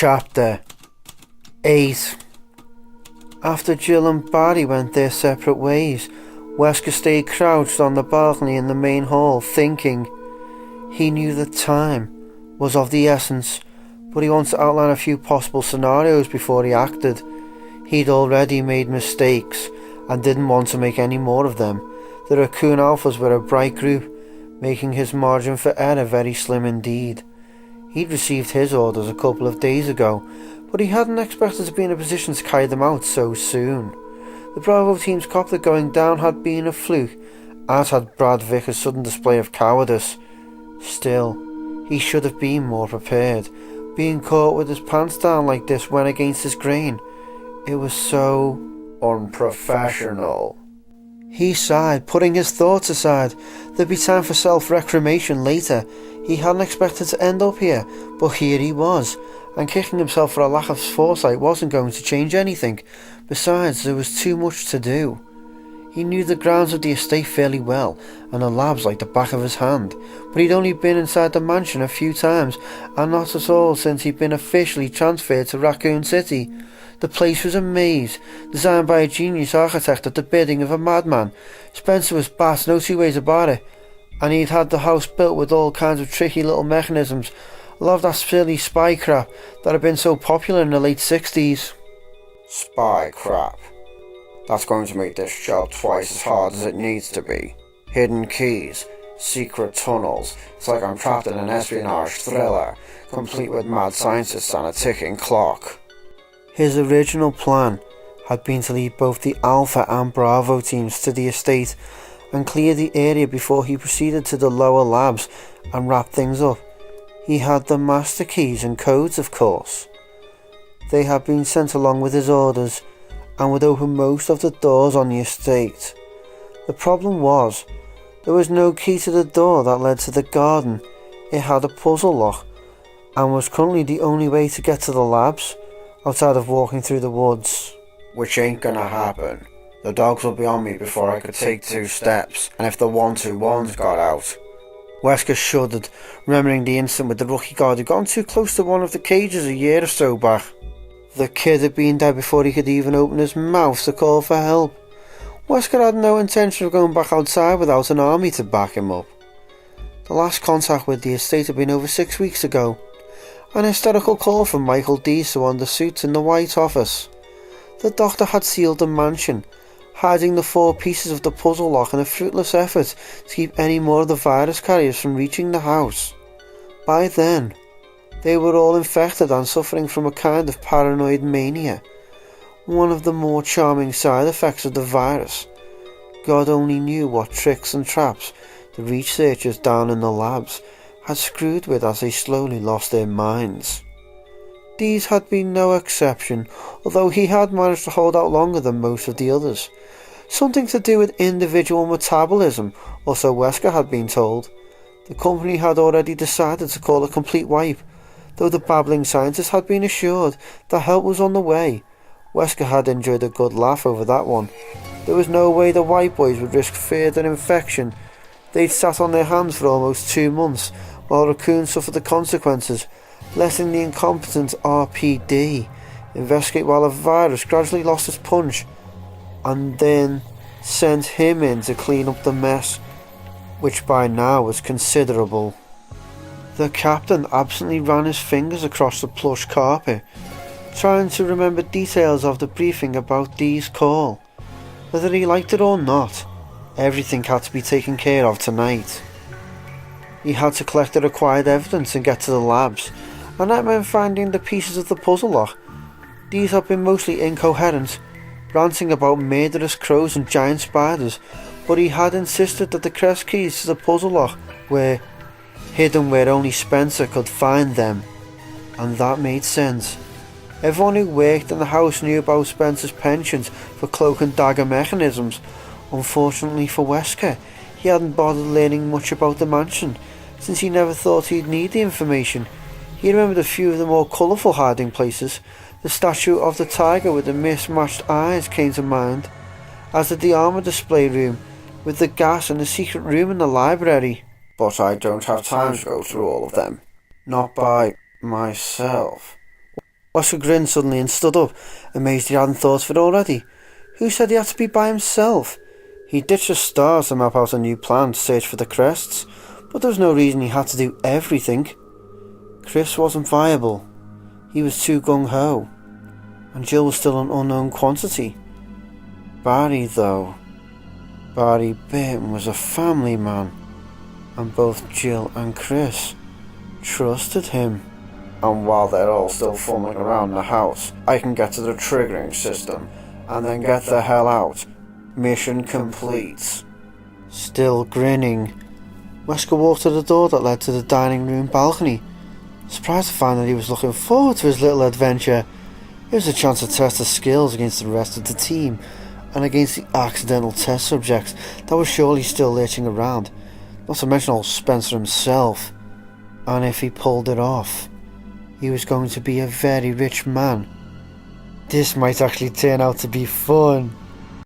Chapter 8. After Jill and Barry went their separate ways, Wesker stayed crouched on the balcony in the main hall, thinking. He knew that time was of the essence, but he wanted to outline a few possible scenarios before he acted. He'd already made mistakes, and didn't want to make any more of them. The Raccoon Alphas were a bright group, making his margin for error very slim indeed. He'd received his orders a couple of days ago, but he hadn't expected to be in a position to carry them out so soon. The Bravo team's copter going down had been a fluke, as had Brad Vickers' sudden display of cowardice. Still, he should have been more prepared. Being caught with his pants down like this went against his grain. It was so unprofessional. He sighed, putting his thoughts aside. There'd be time for self-reclamation later. He hadn't expected to end up here, but here he was, and kicking himself for a lack of foresight wasn't going to change anything. Besides, there was too much to do. He knew the grounds of the estate fairly well, and the labs like the back of his hand, but he'd only been inside the mansion a few times, and not at all since he'd been officially transferred to Raccoon City. The place was a maze, designed by a genius architect at the bidding of a madman. Spencer was Bat, no two ways about it, and he'd had the house built with all kinds of tricky little mechanisms. A lot of that silly spy crap that had been so popular in the late 60s. Spy crap. That's going to make this job twice as hard as it needs to be. Hidden keys, secret tunnels. It's like I'm trapped in an espionage thriller, complete with mad scientists and a ticking clock. His original plan had been to lead both the Alpha and Bravo teams to the estate and clear the area before he proceeded to the lower labs and wrap things up. He had the master keys and codes, of course. They had been sent along with his orders and would open most of the doors on the estate. The problem was, there was no key to the door that led to the garden. It had a puzzle lock and was currently the only way to get to the labs, outside of walking through the woods. Which ain't gonna happen. The dogs will be on me before I could take 2 steps, and if the 121's got out. Wesker shuddered, remembering the incident with the rookie guard who'd gotten too close to one of the cages a year or so back. The kid had been dead before he could even open his mouth to call for help. Wesker had no intention of going back outside without an army to back him up. The last contact with the estate had been over 6 weeks ago. An hysterical call from Michael Diesel on the suits in the White Office. The doctor had sealed the mansion, hiding the 4 pieces of the puzzle lock in a fruitless effort to keep any more of the virus carriers from reaching the house. By then, they were all infected and suffering from a kind of paranoid mania, one of the more charming side effects of the virus. God only knew what tricks and traps the researchers down in the labs had screwed with as they slowly lost their minds. These had been no exception, although he had managed to hold out longer than most of the others. Something to do with individual metabolism, or so Wesker had been told. The company had already decided to call a complete wipe, though the babbling scientists had been assured that help was on the way. Wesker had enjoyed a good laugh over that one. There was no way the White Boys would risk further infection. They'd sat on their hands for almost 2 months, while Raccoon suffered the consequences, letting the incompetent RPD investigate while a virus gradually lost its punch, and then sent him in to clean up the mess, which by now was considerable. The captain absently ran his fingers across the plush carpet, trying to remember details of the briefing about Dee's call. Whether he liked it or not, everything had to be taken care of tonight. He had to collect the required evidence and get to the labs, and that meant finding the pieces of the puzzle lock. These had been mostly incoherent, ranting about murderous crows and giant spiders, but he had insisted that the crest keys to the puzzle lock were hidden where only Spencer could find them, and that made sense. Everyone who worked in the house knew about Spencer's penchant for cloak and dagger mechanisms. Unfortunately for Wesker, he hadn't bothered learning much about the mansion, since he never thought he'd need the information. He remembered a few of the more colourful hiding places. The statue of the tiger with the mismatched eyes came to mind, as did the armour display room, with the gas and the secret room in the library. But I don't have time to go through all of them. Not by myself. Wesker grinned suddenly and stood up, amazed he hadn't thought of it already. Who said he had to be by himself? He ditched the stars to map out a new plan to search for the crests, but there was no reason he had to do everything. Chris wasn't viable. He was too gung-ho, and Jill was still an unknown quantity. Barry, though. Barry Burton was a family man, and both Jill and Chris trusted him. And while they're all still fumbling around the house, I can get to the triggering system, and then get the hell out. Mission complete. Still grinning, Wesker walked to the door that led to the dining room balcony, surprised to find that he was looking forward to his little adventure. It was a chance to test his skills against the rest of the team, and against the accidental test subjects that were surely still lurching around, not to mention old Spencer himself. And if he pulled it off, he was going to be a very rich man. This might actually turn out to be fun.